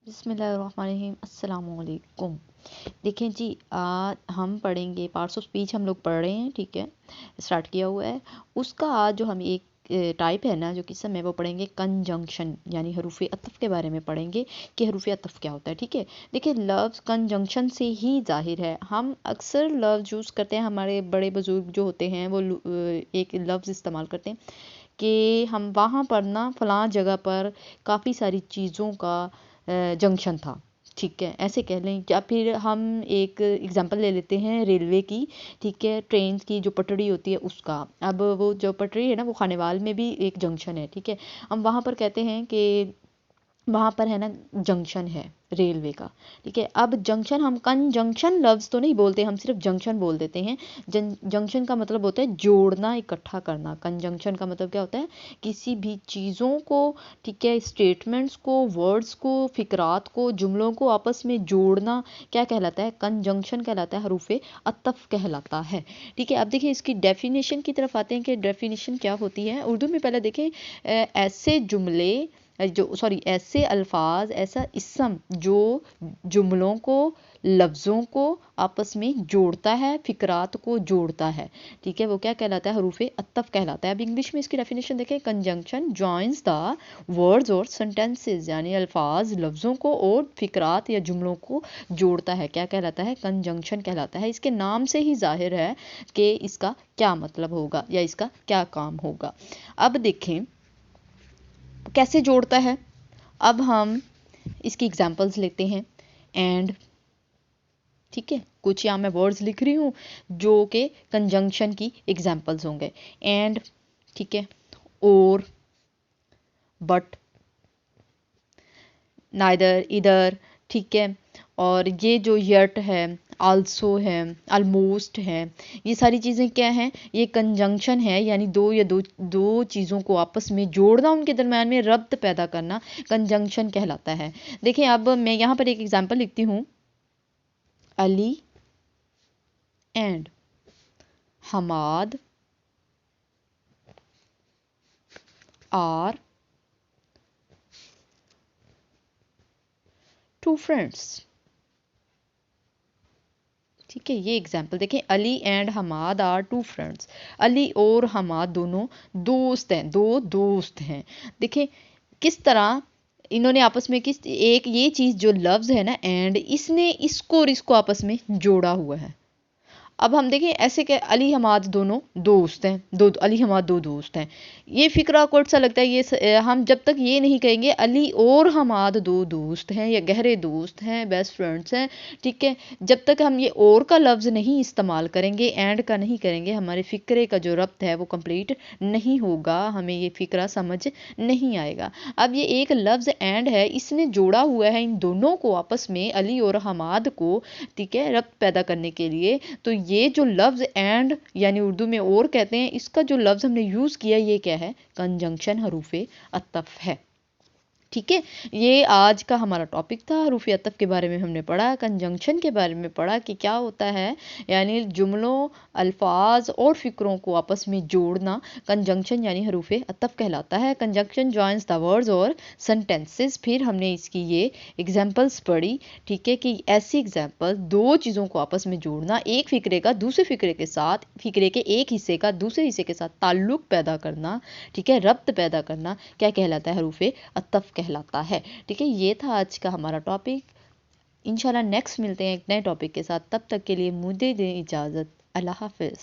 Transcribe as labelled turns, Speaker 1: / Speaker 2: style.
Speaker 1: बिस्मिल्लाहिर्रहमानिर्रहीम अस्सलामुअलैकुम। देखें जी, हम पढ़ेंगे पार्ट्स ऑफ स्पीच। हम लोग पढ़ रहे हैं, ठीक है, स्टार्ट किया हुआ है उसका। आज जो हम एक टाइप है ना जो किस्म है वो पढ़ेंगे कंजंक्शन, यानी हरूफ अतफ़ के बारे में पढ़ेंगे कि हरूफ अतफ़ क्या होता है। ठीक है, देखिए लफ्ज़ कंजंक्शन से ही ज़ाहिर है। हम अक्सर लफ्ज़ यूज़ करते हैं, हमारे बड़े बुज़ुर्ग जो होते हैं वो एक लफ्ज़ इस्तेमाल करते हैं कि हम वहाँ पर ना फ़लाँ जगह पर काफ़ी सारी चीज़ों का जंक्शन था। ठीक है, ऐसे कह लें। या फिर हम एक एग्जांपल ले लेते हैं रेलवे की, ठीक है, ट्रेन की जो पटड़ी होती है उसका। अब वो जो पटड़ी है ना वो खानेवाल में भी एक जंक्शन है। ठीक है, हम वहाँ पर कहते हैं कि वहाँ पर है ना जंक्शन है रेलवे का। ठीक है, अब जंक्शन हम कंजंक्शन लफ्ज़ तो नहीं बोलते, हम सिर्फ जंक्शन बोल देते हैं। जंक्शन का मतलब होता है जोड़ना, इकट्ठा करना। कंजंक्शन का मतलब क्या होता है, किसी भी चीज़ों को, ठीक है, स्टेटमेंट्स को, वर्ड्स को, फिक्रात को, जुमलों को आपस में जोड़ना क्या कहलाता है, कंजंक्शन कहलाता है, हरूफ अतफ़ कहलाता है। ठीक है, अब देखिए इसकी डेफिनेशन की तरफ आते हैं कि डेफिनेशन क्या होती है उर्दू में। पहले देखें, ऐसे जुमले ऐसे अल्फाज, ऐसा इस्म जो जुमलों को, लफ्ज़ों को आपस में जोड़ता है, फिक्रात को जोड़ता है। ठीक है, वो क्या कहलाता है, हरूफ अतफ़ कहलाता है। अब इंग्लिश में इसकी डेफिनेशन देखें, कंजंक्शन जॉइंस द वर्ड्स और सेंटेंसेस, यानी अल्फाज, लफ्ज़ों को और फिक्रात या जुमलों को जोड़ता है। क्या कहलाता है, कंजंक्शन कहलाता है। इसके नाम से ही जाहिर है कि इसका क्या मतलब होगा या इसका क्या काम होगा। अब देखें कैसे जोड़ता है। अब हम इसकी एग्जांपल्स लेते हैं। एंड, ठीक है, कुछ यहाँ मैं वर्ड्स लिख रही हूँ जो कि कंजंक्शन की एग्जांपल्स होंगे। एंड, ठीक है, और, बट, नाइदर, इधर, ठीक है, और ये जो यट है, आल्सो है, ऑलमोस्ट है, ये सारी चीज़ें क्या हैं, ये कंजंक्शन है, यानी दो चीज़ों को आपस में जोड़ना, उनके दरम्यान में रब्त पैदा करना कंजंक्शन कहलाता है। देखिए अब मैं यहाँ पर एक एग्जांपल लिखती हूँ, Ali and Hamad are two friends. ठीक है, ये एग्जाम्पल देखें, Ali and Hamad are two friends. Ali और हमाद दोनों दोस्त हैं, दो दोस्त हैं। देखें किस तरह इन्होंने आपस में, किस एक ये चीज़ जो लफ्ज़ है ना एंड, इसने इसको और इसको आपस में जोड़ा हुआ है। अब हम देखें ऐसे कि अली हमाद दोनों दोस्त हैं, अली हमाद दो दोस्त हैं। ये फिक्रा कोट सा लगता है। हम जब तक ये नहीं कहेंगे अली और हमाद दो दोस्त हैं या गहरे दोस्त हैं, बेस्ट फ्रेंड्स हैं, ठीक है, जब तक हम ये और का लफ्ज़ नहीं इस्तेमाल करेंगे, एंड का नहीं करेंगे, हमारे फ़िक्रे का जो रब्त है वो कंप्लीट नहीं होगा, हमें ये फ़िक्रा समझ नहीं आएगा। अब ये एक लफ्ज़ एंड है, इसने जोड़ा हुआ है इन दोनों को आपस में, अली और हमाद को, ठीक है, रब्त पैदा करने के लिए। तो ये जो लफ्ज़ एंड यानी उर्दू में और कहते हैं, इसका जो लफ्ज़ हमने यूज़ किया ये क्या है, कंजंक्शन हरूफ अतफ़ है। ठीक है, ये आज का हमारा टॉपिक था। हरूफ अतफ़ के बारे में हमने पढ़ा, कंजंक्शन के बारे में पढ़ा कि क्या होता है, यानी जुमलों, अल्फाज और फ़िक्रों को आपस में जोड़ना कंजंक्शन यानी हरूफ अतफ़ कहलाता है। कंजंक्शन जॉइंस द वर्ड्स और सेंटेंसेस। फिर हमने इसकी ये एग्जांपल्स पढ़ी, ठीक है, कि ऐसी एग्जांपल दो चीज़ों को आपस में जोड़ना, एक फ़िक्रे का दूसरे फ़िक्रे के साथ, फ़िक्रे के एक हिस्से का दूसरे हिस्से के साथ ताल्लुक़ पैदा करना, ठीक है, रब्त पैदा करना, क्या कहलाता है, हरूफ अतफ़ कहलाता है। ठीक है, ये था आज का हमारा टॉपिक। इंशाल्लाह नेक्स्ट मिलते हैं एक नए टॉपिक के साथ। तब तक के लिए मुझे दें इजाज़त। अल्लाह हाफ़िज़।